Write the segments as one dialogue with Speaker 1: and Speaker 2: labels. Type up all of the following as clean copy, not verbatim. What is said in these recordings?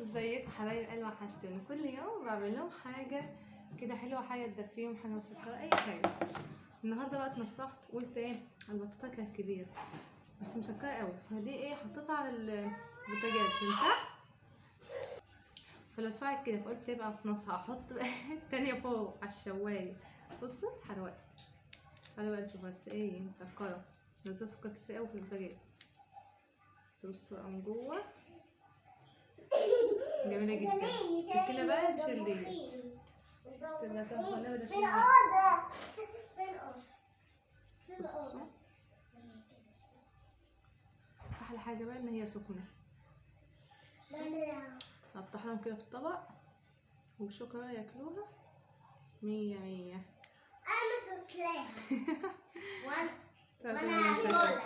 Speaker 1: ازيكم حبايب قلبي، وحشتوني. كل يوم بعمل لهم حاجه كده حلوه، حاجه تدفيهم، حاجه مسكره، اي حاجه. النهارده بقى اتنصحت قلت ايه، البطاطا كانت كبيره بس مسكره قوي، فدي ايه حطيتها على البوتاجاز ينفع فلسعت كده، فقلت ايه بقى في نصها احط بقى التانيه فوق على الشوايه. بصوا اتحرقت. تعالوا بقى نشوف بس ايه مسكره، بس سكر كتير قوي في البوتاجاز. بس بصوا بقى من جوه جميله جدا. السكينه بقى شليت تبقى تاخدها ولا شيلها. بصوا احلى حاجه بقى ان هي سخنه. قطعها لهم كده في الطبق وبشوكه بقى ياكلوها مية مية.
Speaker 2: انا مش هاكلها
Speaker 1: وانا
Speaker 2: هاكلها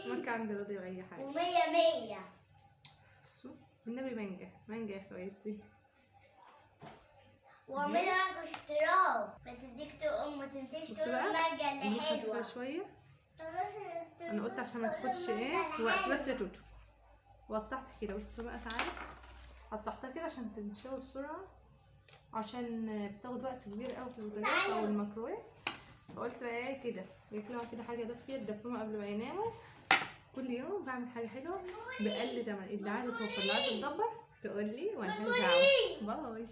Speaker 1: ما عندي رضي باي حاجه
Speaker 2: ومية مية.
Speaker 1: بصوا والنبي مانجا مانجا يا حبايبتي،
Speaker 2: واعملها اشتراك فتديك تقوم، ما تنسيش
Speaker 1: بصوا
Speaker 2: تقول
Speaker 1: بقى
Speaker 2: المانجا اللي
Speaker 1: نخففها
Speaker 2: حلوة.
Speaker 1: شويه. انا قلت عشان ما تاخدش ايه وقت بس يا توتو. وقطعت كده. بصوا بقى تعالى قطعتها كده عشان تنشوي بسرعه، عشان بتاخد وقت كبير قوي في البوتاجاز او الميكرويف. فقلت بقى ايه كده ياكلوها كده حاجه دافيه تدفيهم قبل ما يناموا. كل يوم بعمل حاجه حلوه بأقل تمن. اللي عايزه توفر، اللي عايزه تدبر تقول لي وانا هرجع. باي.